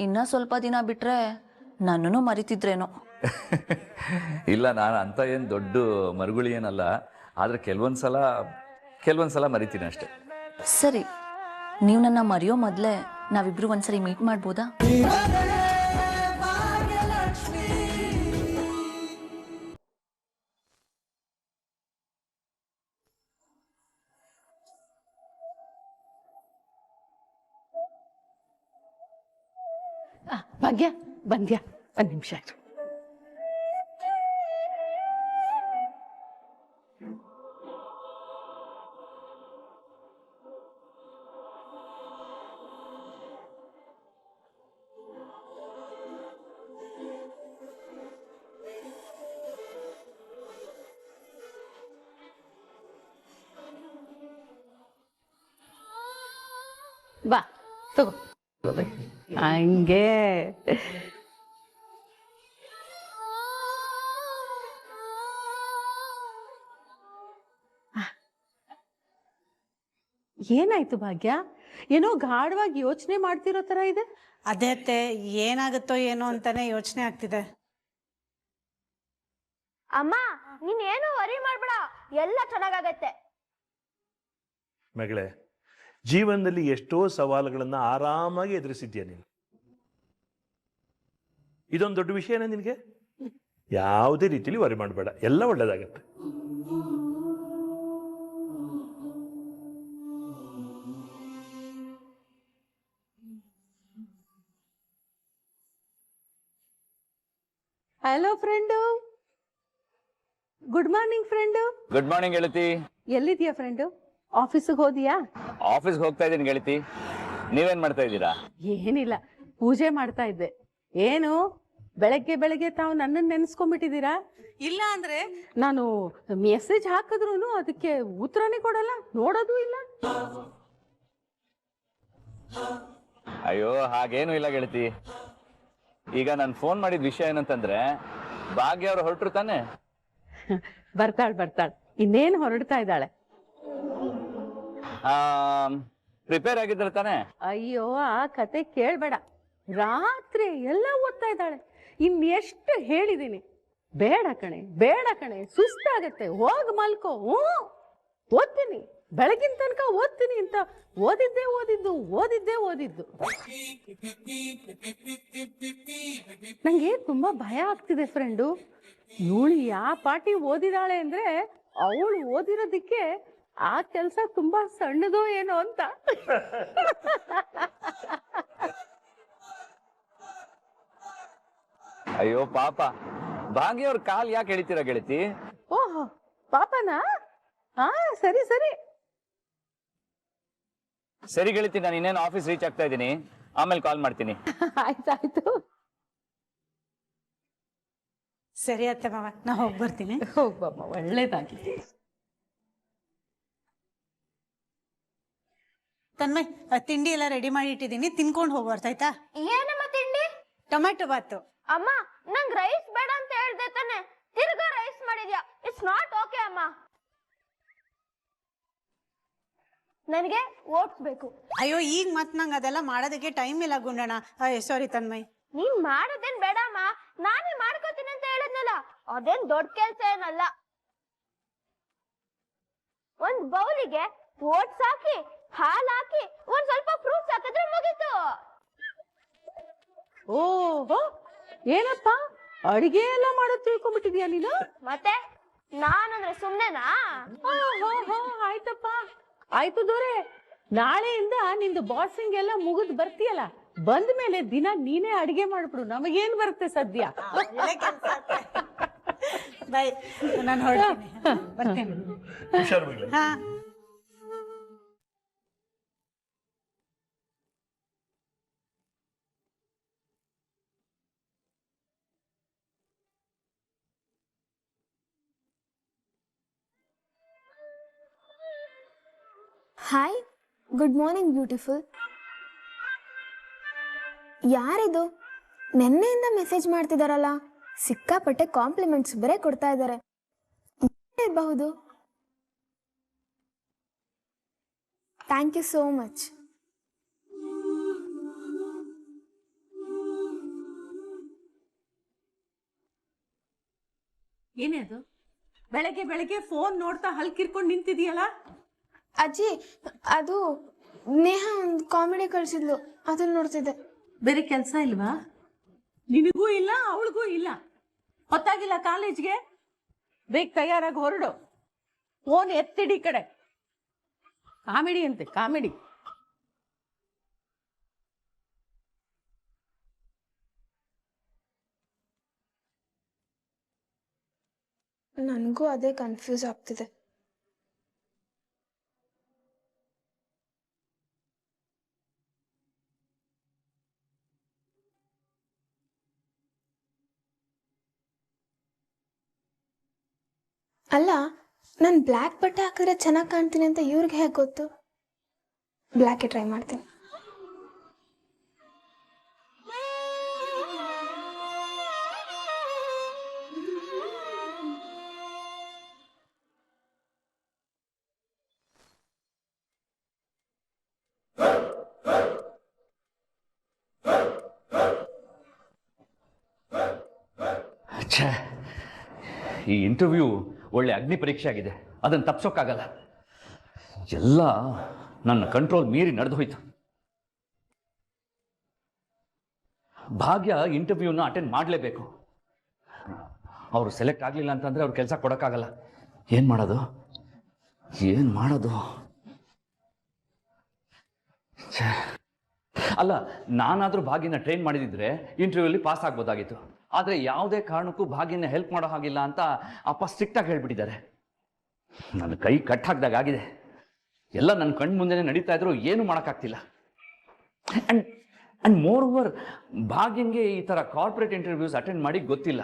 ಇನ್ನ ಸ್ವಲ್ಪ ದಿನ ಬಿಟ್ರೆ ನನ್ನನ್ನು ಮರಿತಿದ್ರೇನೋ. ಇಲ್ಲ, ನಾನು ಅಂತ ಏನು ದೊಡ್ಡ ಮರುಗುಳಿ ಏನಲ್ಲ. ಆದರೆ ಕೆಲವೊಂದ್ಸಲ ಮರಿತೀನಿ ಅಷ್ಟೆ. ಸರಿ, ನೀವು ನನ್ನ ಮರೆಯೋ ಮೊದಲೇ ನಾವಿಬ್ರು ಒಂದ್ಸರಿ ಮೀಟ್ ಮಾಡ್ಬೋದಾ? ಭಾಗ್ಯ ಬಂದ್ಯಾ? ಒಂದು ನಿಮಿಷ ಆಯ್ತು. ಬಾ ತಗೋ. ಹಂಗೆ ಏನಾಯ್ತು ಭಾಗ್ಯ? ಏನೋ ಗಾಢವಾಗಿ ಯೋಚನೆ ಮಾಡ್ತಿರೋ ತರ ಇದೆ. ಅದೇ ಅತ್ತೆ, ಏನಾಗುತ್ತೋ ಏನೋ ಅಂತಾನೆ ಯೋಚನೆ ಆಗ್ತಿದೆ. ಅಮ್ಮ, ನೀನ್ ಏನು ವರಿ ಮಾಡ್ಬೇಡ, ಎಲ್ಲ ಚೆನ್ನಾಗಾಗತ್ತೆ. ಮಗಳೇ, ಜೀವನದಲ್ಲಿ ಎಷ್ಟೋ ಸವಾಲುಗಳನ್ನ ಆರಾಮಾಗಿ ಎದುರಿಸಿದ್ಯಾ ನೀನು. ಇದೊಂದು ದೊಡ್ಡ ವಿಷಯನೇ ನಿನಗೆ? ಯಾವುದೇ ರೀತಿಯಲ್ಲಿ ವರಿ ಮಾಡಬೇಡ, ಎಲ್ಲ ಒಳ್ಳೇದಾಗತ್ತೆ. Hello friend, good morning friend. Good morning ಗೆಳತಿ. ಎಲ್ಲಿದ್ಯಾ ಫ್ರೆಂಡು? ಆಫೀಸಿಗೆ ಹೋದಿಯಾ? ಆಫೀಸ್ಗೆ ಹೋಗ್ತಾ ಇದ್ದೀನಿ ಗೆಳತಿ. ನೀವೇನ್ ಮಾಡ್ತಾ ಇದ್ದೀರಾ? ಏನಿಲ್ಲ, ಪೂಜೆ ಮಾಡ್ತಾ ಇದ್ದೆ. ಏನು ಬೆಳಗ್ಗೆ ಬೆಳಗ್ಗೆ ತಾವು ನನ್ನನ್ನು ನೆನೆಸ್ಕೊಂಡ್ಬಿಟ್ಟಿದ್ದೀರಾ? ಇಲ್ಲ ಅಂದ್ರೆ ನಾನು ಮೆಸೇಜ್ ಹಾಕಿದ್ರು ಅದಕ್ಕೆ ಉತ್ತರನೇ ಕೊಡಲ್ಲ, ನೋಡೋದು ಇಲ್ಲ. ಅಯ್ಯೋ, ಹಾಗೇನು ಇಲ್ಲ ಗೆಳತಿ. ಈಗ ನಾನು ಫೋನ್ ಮಾಡಿದ ವಿಷಯ ಏನಂತಂದ್ರೆ, ಭಾಗ್ಯ ಅವರು ಹೊರಟ್ರು ತಾನೆ? ಬರ್ತಾಳೆ. ಇನ್ನೇನು ಹೊರಡ್ತಾ ಇದ್ದಾಳೆ? ಪ್ರಿಪೇರ್ ಆಗಿದ್ರೆ ತಾನೆ? ಅಯ್ಯೋ, ಆ ಕತೆ ಕೇಳ್ಬೇಡ. ರಾತ್ರಿ ಎಲ್ಲ ಓದ್ತಾ ಇದ್ದಾಳೆ. ಇನ್ನೆಷ್ಟು ಹೇಳಿದೀನಿ, ಬೇಡ ಕಣೆ, ಸುಸ್ತಾಗತ್ತೆ, ಹೋಗ್ ಮಲ್ಕೋ. ಓದ್ತೀನಿ, ಬೆಳಗಿನ ತನಕ ಓದ್ತೀನಿ ಅಂತ ಓದಿದ್ದೆ ಓದಿದ್ದು. ನಂಗೆ ತುಂಬಾ ಭಯ ಆಗ್ತಿದೆ ಫ್ರೆಂಡು. ಇವಳು ಯಾವ ಪಾಟಿ ಓದಿದಾಳೆ ಅಂದ್ರೆ ಅವಳು ಓದಿರೋದಿಕ್ಕೆ ಆ ಕೆಲಸ ತುಂಬಾ ಸಣ್ಣದೋ ಏನೋ ಅಂತ. ಅಯ್ಯೋ ಪಾಪ, ಭಾಗ್ಯ ಅವ್ರ ಕಾಲ್ ಯಾಕೆ ಎಳಿತೀರಾ ಗೆಳತಿ? ಓಹೋ, ಪಾಪನಾ? ಹಾ, ಸರಿ. ಸರಿ ಗೆಳತಿ, ನಾನು ಇನ್ನೇನು ಆಫೀಸ್ ರೀಚ್ ಆಗ್ತಾ ಇದ್ದೀನಿ, ಆಮೇಲೆ ಕಾಲ್ ಮಾಡ್ತೀನಿ. ಆಯ್ತಾಯ್ತು. ಸರಿ ಅತ್ತೆ ಮಾವ, ನಾ ಹೋಗಿ ಬರ್ತೀನಿ. ಹೋಗ್ಬಮ್ಮ, ಒಳ್ಳೇದಾಗಿದೆ. ತನ್ಮಯ್, ತಿಂಡಿ ಎಲ್ಲ ರೆಡಿ ಮಾಡಿ ಇಟ್ಟಿದ್ದೀನಿ, ತಿನ್ಕೊಂಡು ಹೋಗಿ ಬರ್ತಾಯ್ತಾ? ಏನಮ್ಮ ತಿಂಡಿ? ಟೊಮ್ಯಾಟೊ ಬಾತು. ಅಮ್ಮ, ನಂಗ್ ರೈಸ್ ಬೇಡ ಅಂತ ಹೇಳ್ದೆ ತಾನೆ, ತಿರ್ಗಾ ರೈಸ್ ಮಾಡಿದ್ಯಾ. ಇಟ್ಸ್ ನಾಟ್ ಓಕೆ ಅಮ್ಮ. ನನಗೆ ಓಟ್ಸ್ ಬೇಕು. ಅಯ್ಯೋ, ಈಗ ಮತ್ ನಂಗೆ ಅದೆಲ್ಲ ಮಾಡೋದಕ್ಕೆ ಟೈಮ್ ಇಲ್ಲ ಗುಂಡಣ್ಣ. ಸಾರಿ ತನ್ಮಯ್. ನೀನ್ ಮಾಡೋದೇನ್ ಬೇಡಮ್ಮ, ನಾನೇ ಮಾಡ್ಕೋತೀನಿ ಅಂತ ಹೇಳಿದ್ನಲ್ಲ, ಅದೇನ್ ದೊಡ್ಡ ಕೆಲ್ಸ ಏನಲ್ಲ. ಒಂದ್ ಬೌಲಿಗೆ ಓಟ್ಸ್ ಹಾಕಿ, ಹಾಲ್ ಹಾಕಿ, ಒಂದ್ ಸ್ವಲ್ಪ ಫ್ರೂಟ್ಸ್ ಹಾಕಿದ್ರೆ ಮುಗೀತು. ಓಹೋ, ಏನಪ್ಪ ಅಡಿಗೆ ಎಲ್ಲ ಮಾಡೋದ್ ತಿಳ್ಕೊಂಡ್ಬಿಟ್ಟಿದ್ಯಾ ನೀನು? ಮತ್ತೆ ನಾನಂದ್ರೆ ಸುಮ್ನೆನಾ? ಆಯ್ತಪ್ಪ, ಆಯ್ತು ದೊರೆ. ನಾಳೆಯಿಂದ ನಿಂದು ಬಾಸಿಂಗ್ ಎಲ್ಲ ಮುಗಿದ್ ಬರ್ತೀಯಲ್ಲ, ಬಂದ ಮೇಲೆ ದಿನ ನೀನೇ ಅಡಿಗೆ ಮಾಡ್ಬಿಡು, ನಮಗೇನ್ ಬರುತ್ತೆ ಸದ್ಯ. ಬಾಯ್, ನಾನು ಹೊರಡ್ತೀನಿ, ಬರ್ತೇನೆ. ಹುಷಾರು ಮಗಳೇ. ಹಾ. Hi, good morning beautiful. ಯಾರಿದು? ನೆನ್ನೆಯಿಂದ ಮೆಸೇಜ್ ಮಾಡ್ತಿದಾರಲ್ಲ, ಸಿಕ್ಕಾಪಟ್ಟೆ ಕಾಂಪ್ಲಿಮೆಂಟ್ಸ್ ಬೇರೆ ಕೊಡ್ತಾ ಇದ್ದಾರೆ. ಇರಬಹುದು. Thank you so much. ಏನೇ ಅದು ಬೆಳಗ್ಗೆ ಬೆಳಗ್ಗೆ ಫೋನ್ ನೋಡ್ತಾ ಹಲ್ಕಿರ್ಕೊಂಡು ನಿಂತಿದೀಯಲ್ಲ? ಅಜ್ಜಿ, ಅದು ನೇಹ ಒಂದು ಕಾಮಿಡಿ ಕಳಿಸಿದ್ಲು, ಅದನ್ನ ನೋಡ್ತಿದ್ದೆ. ಬೇರೆ ಕೆಲಸ ಇಲ್ವಾ? ನಿನಗೂ ಇಲ್ಲ ಅವಳಿಗೂ ಇಲ್ಲ. ಹೊತ್ತಾಗಿಲ್ಲ ಕಾಲೇಜ್ಗೆ? ಬೇಗ ತಯಾರಾಗಿ ಹೊರಡು. ಫೋನ್ ಎತ್ತಿಡಿ ಕಡೆ. ಕಾಮಿಡಿ ಅಂತೆ ಕಾಮಿಡಿ. ನನಗೂ ಅದೇ ಕನ್ಫ್ಯೂಸ್ ಆಗ್ತಿದೆ. ಅಲ್ಲ, ನಾನು ಬ್ಲ್ಯಾಕ್ ಬಟ್ಟೆ ಹಾಕಿದ್ರೆ ಚೆನ್ನಾಗಿ ಕಾಣ್ತೀನಿ ಅಂತ ಇವ್ರಿಗೆ ಹೇಗೆ ಗೊತ್ತು? ಬ್ಲ್ಯಾಕೆ ಟ್ರೈ ಮಾಡ್ತೀನಿ. ಛೇ, ಈ ಇಂಟರ್ವ್ಯೂ ಒಳ್ಳೆ ಅಗ್ನಿ ಪರೀಕ್ಷೆ ಆಗಿದೆ. ಅದನ್ನು ತಪ್ಸೋಕ್ಕಾಗಲ್ಲ. ಎಲ್ಲ ನನ್ನ ಕಂಟ್ರೋಲ್ ಮೀರಿ ನಡೆದು ಹೋಯ್ತು. ಭಾಗ್ಯ ಇಂಟರ್ವ್ಯೂನ ಅಟೆಂಡ್ ಮಾಡಲೇಬೇಕು. ಅವರು ಸೆಲೆಕ್ಟ್ ಆಗಲಿಲ್ಲ ಅಂತಂದರೆ ಅವ್ರು ಕೆಲಸ ಕೊಡೋಕ್ಕಾಗಲ್ಲ. ಏನು ಮಾಡೋದು? ಛೇ, ಅಲ್ಲ, ನಾನಾದರೂ ಭಾಗ್ಯನ ಟ್ರೈನ್ ಮಾಡಿದಿದ್ರೆ ಇಂಟರ್ವ್ಯೂಲಿ ಪಾಸ್ ಆಗ್ಬೋದಾಗಿತ್ತು. ಆದರೆ ಯಾವುದೇ ಕಾರಣಕ್ಕೂ ಭಾಗ್ಯನ ಹೆಲ್ಪ್ ಮಾಡೋ ಹಾಗಿಲ್ಲ ಅಂತ ಅಪ್ಪ ಸ್ಟ್ರಿಕ್ಟಾಗಿ ಹೇಳ್ಬಿಟ್ಟಿದ್ದಾರೆ. ನನ್ನ ಕೈ ಕಟ್ ಹಾಕ್ದಾಗ ಆಗಿದೆ. ಎಲ್ಲ ನನ್ನ ಕಣ್ಣು ಮುಂದೆನೇ ನಡೀತಾ ಇದ್ರು, ಏನೂ ಮಾಡೋಕ್ಕಾಗ್ತಿಲ್ಲ. ಆ್ಯಂಡ್ ಮೋರ್ ಓವರ್, ಭಾಗ್ಯಂಗೆ ಈ ಥರ ಕಾರ್ಪೊರೇಟ್ ಇಂಟರ್ವ್ಯೂಸ್ ಅಟೆಂಡ್ ಮಾಡಿ ಗೊತ್ತಿಲ್ಲ.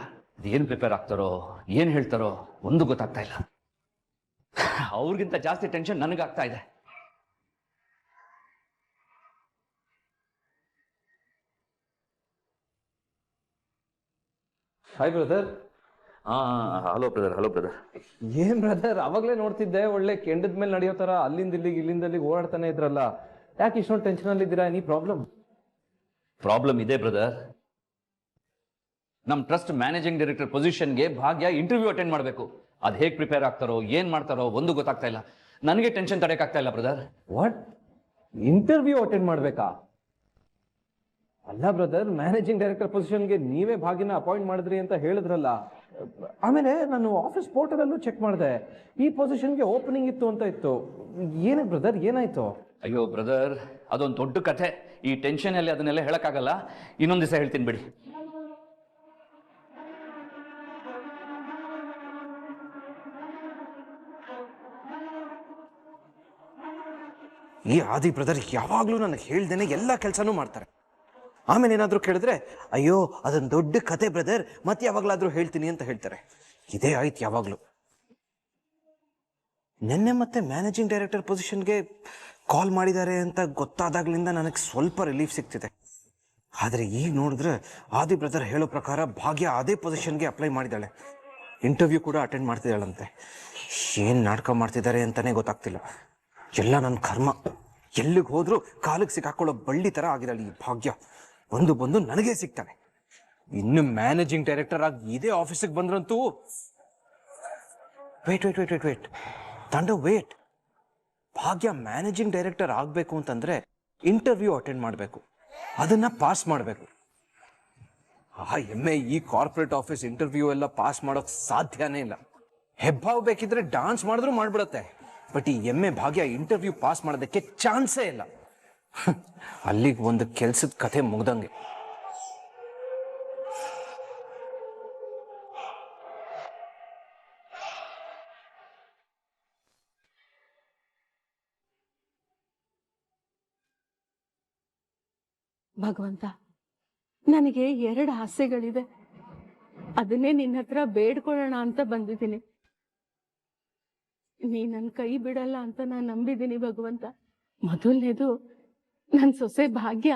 ಏನು ಪ್ರಿಪೇರ್ ಆಗ್ತಾರೋ, ಏನು ಹೇಳ್ತಾರೋ ಒಂದು ಗೊತ್ತಾಗ್ತಾ ಇಲ್ಲ. ಅವ್ರಿಗಿಂತ ಜಾಸ್ತಿ ಟೆನ್ಷನ್ ನನಗಾಗ್ತಾ ಇದೆ. Hi brother. Hello brother. ಏನ್ ಬ್ರದರ್, ಅವಾಗಲೇ ನೋಡ್ತಿದ್ದೆ ಒಳ್ಳೆ ಕೆಂಡದ ಮೇಲೆ ನಡೆಯೋ ತರ ಅಲ್ಲಿಂದ ಇಲ್ಲಿಗೆ ಓಡಾಡ್ತಾನೆ ಇದ್ರಲ್ಲ. ಯಾಕೆ ಇಷ್ಟೊಂದು ಟೆನ್ಷನ್ ಅಲ್ಲಿ ಇದ್ದೀರಾ? ಎನಿ ಪ್ರಾಬ್ಲಮ್ ಇದೆ ಬ್ರದರ್. ನಮ್ಮ ಟ್ರಸ್ಟ್ ಮ್ಯಾನೇಜಿಂಗ್ ಡೈರೆಕ್ಟರ್ ಪೊಸಿಷನ್ಗೆ ಭಾಗ್ಯ ಇಂಟರ್ವ್ಯೂ ಅಟೆಂಡ್ ಮಾಡಬೇಕು. ಅದು ಹೇಗೆ ಪ್ರಿಪೇರ್ ಆಗ್ತಾರೋ, ಏನು ಮಾಡ್ತಾರೋ ಒಂದು ಗೊತ್ತಾಗ್ತಾ ಇಲ್ಲ. ನನಗೆ ಟೆನ್ಷನ್ ತಡೆಯೋಕ್ಕಾಗ್ತಾ ಇಲ್ಲ ಬ್ರದರ್. ವಾಟ್? ಇಂಟರ್ವ್ಯೂ ಅಟೆಂಡ್ ಮಾಡ್ಬೇಕಾ? ಅಲ್ಲ ಬ್ರದರ್, ಮ್ಯಾನೇಜಿಂಗ್ ಡೈರೆಕ್ಟರ್ ಪೊಸಿಷನ್ಗೆ ನೀವೇ ಭಾಗ್ಯನ ಅಪಾಯಿಂಟ್ ಮಾಡಿದ್ರಿ ಅಂತ ಹೇಳಿದ್ರಲ್ಲ. ಆಮೇಲೆ ನಾನು ಆಫೀಸ್ ಪೋರ್ಟಲಲ್ಲೂ ಚೆಕ್ ಮಾಡಿದೆ, ಈ ಪೊಸಿಷನ್ಗೆ ಓಪನಿಂಗ್ ಇತ್ತು ಅಂತ ಇತ್ತು. ಏನಕ್ಕೆ ಬ್ರದರ್, ಏನಾಯ್ತು? ಅಯ್ಯೋ ಬ್ರದರ್, ಅದೊಂದು ದೊಡ್ಡ ಕಥೆ. ಈ ಟೆನ್ಷನಲ್ಲಿ ಅದನ್ನೆಲ್ಲ ಹೇಳೋಕ್ಕಾಗಲ್ಲ. ಇನ್ನೊಂದು ದಿವಸ ಹೇಳ್ತೀನಿ ಬಿಡಿ. ಈ ಆದಿ ಬ್ರದರ್ ಯಾವಾಗಲೂ ನನಗೆ ಹೇಳ್ದೇನೆ ಎಲ್ಲ ಕೆಲಸನೂ ಮಾಡ್ತಾರೆ. ಆಮೇಲೆ ಏನಾದರೂ ಕೇಳಿದ್ರೆ, ಅಯ್ಯೋ ಅದೊಂದು ದೊಡ್ಡ ಕತೆ ಬ್ರದರ್, ಮತ್ತೆ ಯಾವಾಗಲಾದರೂ ಹೇಳ್ತೀನಿ ಅಂತ ಹೇಳ್ತಾರೆ. ಇದೇ ಆಯ್ತು ಯಾವಾಗಲೂ. ನಿನ್ನೆ ಮತ್ತೆ ಮ್ಯಾನೇಜಿಂಗ್ ಡೈರೆಕ್ಟರ್ ಪೊಸಿಷನ್ಗೆ ಕಾಲ್ ಮಾಡಿದ್ದಾರೆ ಅಂತ ಗೊತ್ತಾದಾಗ್ಲಿಂದ ನನಗೆ ಸ್ವಲ್ಪ ರಿಲೀಫ್ ಸಿಗ್ತಿದೆ. ಆದರೆ ಈಗ ನೋಡಿದ್ರೆ ಆದಿ ಬ್ರದರ್ ಹೇಳೋ ಪ್ರಕಾರ ಭಾಗ್ಯ ಅದೇ ಪೊಸಿಷನ್ಗೆ ಅಪ್ಲೈ ಮಾಡಿದ್ದಾಳೆ. ಇಂಟರ್ವ್ಯೂ ಕೂಡ ಅಟೆಂಡ್ ಮಾಡ್ತಿದ್ದಾಳಂತೆ. ಏನು ನಾಟಕ ಮಾಡ್ತಿದ್ದಾರೆ ಅಂತಲೇ ಗೊತ್ತಾಗ್ತಿಲ್ಲ. ಎಲ್ಲ ನನ್ನ ಕರ್ಮ. ಎಲ್ಲಿಗೆ ಹೋದ್ರೂ ಕಾಲಿಗೆ ಸಿಕ್ಕಾಕೊಳ್ಳೋ ಬಳ್ಳಿ ಥರ ಆಗಿದ್ದಾಳೆ ಈ ಭಾಗ್ಯ. ಬಂದು ನನಗೇ ಸಿಗ್ತಾನೆ. ಇನ್ನು ಮ್ಯಾನೇಜಿಂಗ್ ಡೈರೆಕ್ಟರ್ ಆಗಿ ಇದೇ ಆಫೀಸಿಗೆ ಬಂದ್ರಂತೂ ವೇಟ್ ತಾಂಡವ್ ವೇಟ್. ಭಾಗ್ಯ ಮ್ಯಾನೇಜಿಂಗ್ ಡೈರೆಕ್ಟರ್ ಆಗಬೇಕು ಅಂತಂದ್ರೆ ಇಂಟರ್ವ್ಯೂ ಅಟೆಂಡ್ ಮಾಡಬೇಕು, ಅದನ್ನ ಪಾಸ್ ಮಾಡಬೇಕು. ಎಮ್ಮೆ ಈ ಕಾರ್ಪೊರೇಟ್ ಆಫೀಸ್ ಇಂಟರ್ವ್ಯೂ ಎಲ್ಲ ಪಾಸ್ ಮಾಡೋಕ್ ಸಾಧ್ಯನೇ ಇಲ್ಲ. ಹೆಬ್ಬಾವ್ ಬೇಕಿದ್ರೆ ಡಾನ್ಸ್ ಮಾಡಿದ್ರು ಮಾಡ್ಬಿಡತ್ತೆ. ಬಟ್ ಈ ಎಮ್ಮೆ ಭಾಗ್ಯ ಇಂಟರ್ವ್ಯೂ ಪಾಸ್ ಮಾಡೋದಕ್ಕೆ ಚಾನ್ಸೇ ಇಲ್ಲ. ಅಲ್ಲಿಗೆ ಒಂದು ಕೆಲ್ಸದ ಕಥೆ ಮುಗ್ದಂಗೆ. ಭಗವಂತ, ನನಗೆ 2 ಆಸೆಗಳಿದೆ. ಅದನ್ನೇ ನಿನ್ನ ಹತ್ರ ಬೇಡ್ಕೊಳ್ಳೋಣ ಅಂತ ಬಂದಿದ್ದೀನಿ. ನೀ ನನ್ನ ಕೈ ಬಿಡಲ್ಲ ಅಂತ ನಾನು ನಂಬಿದ್ದೀನಿ ಭಗವಂತ. ಮೊದಲನೇದು, ನನ್ನ ಸೊಸೆ ಭಾಗ್ಯ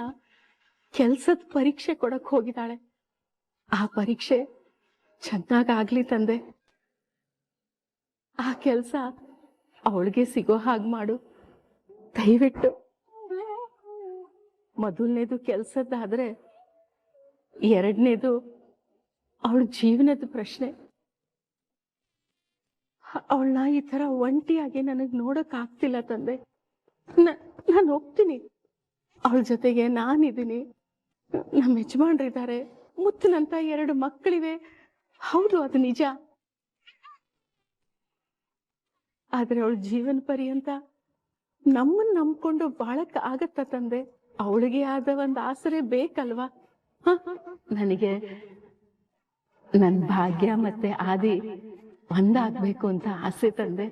ಕೆಲ್ಸದ ಪರೀಕ್ಷೆ ಕೊಡಕ್ ಹೋಗಿದ್ದಾಳೆ. ಆ ಪರೀಕ್ಷೆ ಚೆನ್ನಾಗಾಗ್ಲಿ ತಂದೆ. ಆ ಕೆಲಸ ಅವಳಿಗೆ ಸಿಗೋ ಹಾಗೆ ಮಾಡು ದಯವಿಟ್ಟು. ಮೊದಲನೇದು ಕೆಲ್ಸದ್ದಾದ್ರೆ, 2ನೇದು ಅವಳ ಜೀವನದ ಪ್ರಶ್ನೆ. ಅವಳನ್ನ ಈ ಥರ ಒಂಟಿಯಾಗಿ ನನಗೆ ನೋಡೋಕ್ಕಾಗ್ತಿಲ್ಲ ತಂದೆ. ನಾನು ಹೋಗ್ತೀನಿ, ಅವಳ ಜೊತೆಗೆ ನಾನಿದ್ದೀನಿ, ನಮ್ಮ ಯಜಮಾನ್ರಿದ್ದಾರೆ, ಮುತ್ತಿನಂತ 2 ಮಕ್ಕಳಿವೆ. ಹೌದು, ಅದು ನಿಜ. ಆದ್ರೆ ಅವಳ ಜೀವನ ಪರ್ಯಂತ ನಮ್ಮನ್ನ ನಂಬ್ಕೊಂಡು ಬಾಳಕ್ ಆಗತ್ತ ತಂದೆ? ಅವಳಿಗೆ ಆದ ಒಂದು ಆಸರೆ ಬೇಕಲ್ವಾ? ನನಗೆ ನನ್ನ ಭಾಗ್ಯ ಮತ್ತೆ ಆದಿ ಒಂದಾಗ್ಬೇಕು ಅಂತ ಆಸೆ ತಂದೆ.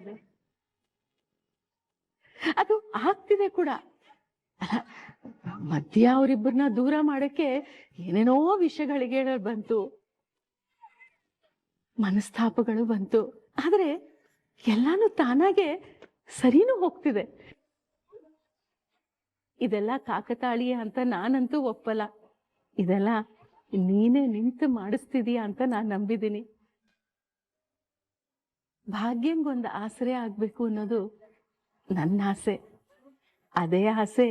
ಅದು ಆಗ್ತಿದೆ ಕೂಡ. ಅಲ್ಲ, ಮಧ್ಯ ಅವರಿಬ್ಬರನ್ನ ದೂರ ಮಾಡಕ್ಕೆ ಏನೇನೋ ವಿಷಯಗಳಿಗೆ ಬಂತು, ಮನಸ್ತಾಪಗಳು ಬಂತು. ಆದ್ರೆ ಎಲ್ಲಾನು ತಾನಾಗೆ ಸರಿನೂ ಹೋಗ್ತಿದೆ. ಇದೆಲ್ಲ ಕಾಕತಾಳೀಯ ಅಂತ ನಾನಂತೂ ಒಪ್ಪಲ್ಲ. ಇದೆಲ್ಲ ನೀನೇ ನಿಂತು ಮಾಡಿಸ್ತಿದೀಯ ಅಂತ ನಾನು ನಂಬಿದ್ದೀನಿ. ಭಾಗ್ಯಂಗೊಂದು ಆಸರೆ ಆಗ್ಬೇಕು ಅನ್ನೋದು ನನ್ನ ಆಸೆ. ಅದೇ ಆಸೆ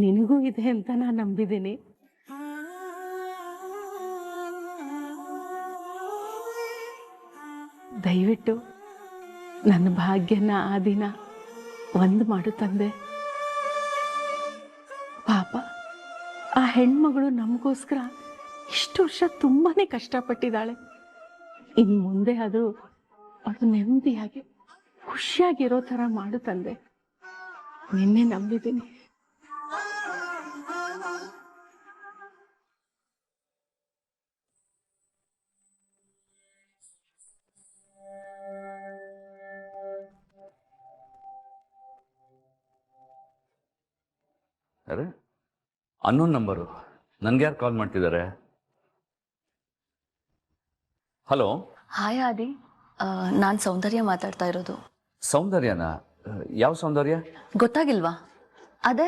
ನಿನಗೂ ಇದೆ ಅಂತ ನಾನು ನಂಬಿದ್ದೀನಿ. ದಯವಿಟ್ಟು ನನ್ನ ಭಾಗ್ಯನ ಆ ದಿನ ಒಂದು ಮಾಡು ತಂದೆ. ಪಾಪ ಆ ಹೆಣ್ಮಗಳು ನಮಗೋಸ್ಕರ ಇಷ್ಟು ವರ್ಷ ತುಂಬಾನೇ ಕಷ್ಟಪಟ್ಟಿದ್ದಾಳೆ. ಇನ್ನು ಮುಂದೆ ಅದು ನೆಮ್ಮದಿಯಾಗಿ ಖುಷಿಯಾಗಿರೋ ಥರ ಮಾಡು ತಂದೆ. ನಿನ್ನೆ ನಂಬಿದ್ದೀನಿ. ಅರೆ, ಅನ್ನೋನ್ ನಂಬರು. ನನ್ಗೆ ಯಾರು ಕಾಲ್ ಮಾಡ್ತಿದ್ದಾರೆ? ಹಲೋ. ಹಾಯ್ ಆದಿ, ನಾನು ಸೌಂದರ್ಯ ಮಾತಾಡ್ತಾ ಇರೋದು. ಸೌಂದರ್ಯನಾ? ಯಾವ ಸೌಂದರ್ಯ? ಗೊತ್ತಾಗಿಲ್ವಾ? ಅದೇ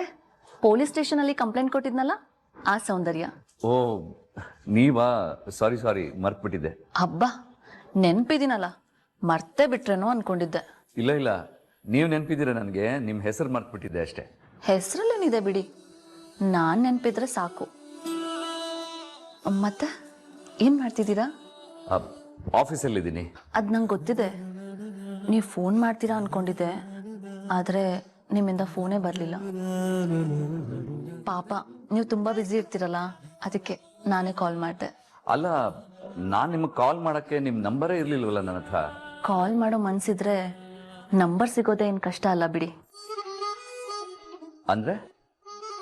ಪೊಲೀಸ್ ಸ್ಟೇಷನಲ್ಲಿ ಕಂಪ್ಲೇಂಟ್ ಕೊಟ್ಟಿದ್ನಲ್ಲ, ಆ ಸೌಂದರ್ಯ. ಓ, ನೀವಾ? ಸಾರಿ, ಮರ್ತ್ಬಿಟ್ಟಿದ್ದೆ. ಹಬ್ಬ, ನೆನ್ಪಿದ್ದೀನಲ್ಲ, ಮರ್ತೇ ಬಿಟ್ರೇನೋ ಅನ್ಕೊಂಡಿದ್ದೆ. ಇಲ್ಲ, ನೀವು ನೆನಪಿದ್ದೀರ ನನಗೆ. ನಿಮ್ಮ ಹೆಸರು ಮರ್ತ್ಬಿಟ್ಟಿದ್ದೆ ಅಷ್ಟೇ. ಹೆಸರಲ್ಲೇನಿದೆ ಬಿಡಿ, ನಾನು ನೆನಪಿದ್ರೆ ಸಾಕು. ಮತ್ತೆ ಏನು ಮಾಡ್ತಿದ್ದೀರಾ? ಆಫೀಸಲ್ಲಿದ್ದೀನಿ. ಅದು ನಂಗೆ ಗೊತ್ತಿದೆ. ನೀವು ಫೋನ್ ಮಾಡ್ತೀರಾ ಅಂದ್ಕೊಂಡಿದ್ದೆ, ಆದರೆ ನಿಮ್ಮಿಂದ ಫೋನೇ ಬರಲಿಲ್ಲ. ಪಾಪ, ನೀವು ತುಂಬ ಬ್ಯುಸಿ ಇರ್ತೀರಲ್ಲ, ಅದಕ್ಕೆ ನಾನೇ ಕಾಲ್ ಮಾಡಿದೆ. ಅಲ್ಲ, ನಾನು ನಿಮಗೆ ಕಾಲ್ ಮಾಡೋಕ್ಕೆ ನಿಮ್ಮ ನಂಬರೇ ಇರಲಿಲ್ವಲ್ಲ ನನ್ನ ಹತ್ರ. ಕಾಲ್ ಮಾಡೋ ಮನಸ್ಸಿದ್ರೆ ನಂಬರ್ ಸಿಗೋದೇ ಏನು ಕಷ್ಟ ಅಲ್ಲ ಬಿಡಿ. ಅಂದರೆ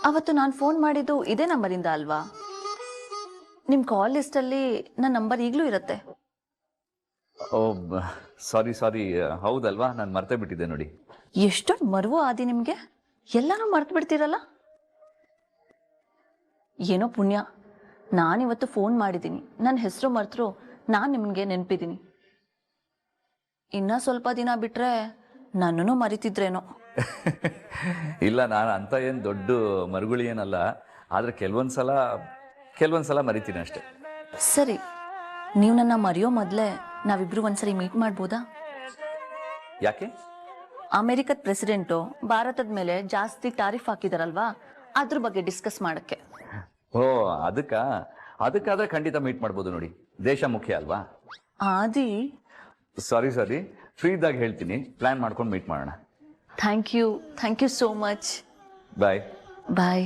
ಅವತ್ತು ನಾನು ಫೋನ್ ಮಾಡಿದ್ದು ಇದೇ ನಂಬರಿಂದ ಅಲ್ವಾ? ನಿಮ್ಮ ಕಾಲ್ ಲಿಸ್ಟಲ್ಲಿ ನನ್ನ ನಂಬರ್ ಈಗಲೂ ಇರುತ್ತೆ. ಓ, ಸಾರಿ, ಹೌದಲ್ವಾ? ನಾನು ಮರ್ತೇ ಬಿಟ್ಟಿದ್ದೆ ನೋಡಿ. ಎಷ್ಟೊಂದು ಮರುವು ಆದಿ ನಿಮಗೆ, ಎಲ್ಲನೂ ಮರ್ತು ಬಿಡ್ತೀರಲ್ಲ. ಏನೋ ಪುಣ್ಯ, ನಾನಿವತ್ತು ಫೋನ್ ಮಾಡಿದ್ದೀನಿ, ನನ್ನ ಹೆಸರು ಮರ್ತರು ನಾನು ನಿಮಗೆ ನೆನಪಿದ್ದೀನಿ. ಇನ್ನೂ ಸ್ವಲ್ಪ ದಿನ ಬಿಟ್ಟರೆ ನನ್ನನ್ನು ಮರಿತಿದ್ರೇನೋ. ಇಲ್ಲ, ನಾನು ಅಂತ ಏನು ದೊಡ್ಡ ಮರುಗುಳಿ ಏನಲ್ಲ. ಆದರೆ ಕೆಲವೊಂದ್ಸಲ ಮರಿತೀನಿ ಅಷ್ಟೆ. ಸರಿ, ನೀವು ನನ್ನ ಮರೆಯೋ ಮೊದಲೇ ನಾವಿಬ್ರು ಒಂದ್ಸರಿ ಮೀಟ್ ಮಾಡ್ಬೋದಾ? ಯಾಕೆ? ಅಮೆರಿಕದ ಪ್ರೆಸಿಡೆಂಟು ಭಾರತದ ಮೇಲೆ ಜಾಸ್ತಿ ಟಾರಿಫ್ ಹಾಕಿದಾರಲ್ವಾ, ಅದ್ರ ಬಗ್ಗೆ ಡಿಸ್ಕಸ್ ಮಾಡೋಕ್ಕೆ. ಓ, ಅದಕ್ಕಾದ್ರೆ ಖಂಡಿತ ಮೀಟ್ ಮಾಡ್ಬೋದು ನೋಡಿ. ದೇಶ ಮುಖ್ಯ ಅಲ್ವಾ? ಆದಿ, ಸಾರಿ, ಫ್ರೀ ಇದ್ದಾಗ ಹೇಳ್ತೀನಿ, ಪ್ಲ್ಯಾನ್ ಮಾಡ್ಕೊಂಡು ಮೀಟ್ ಮಾಡೋಣ. Thank you so much. Bye.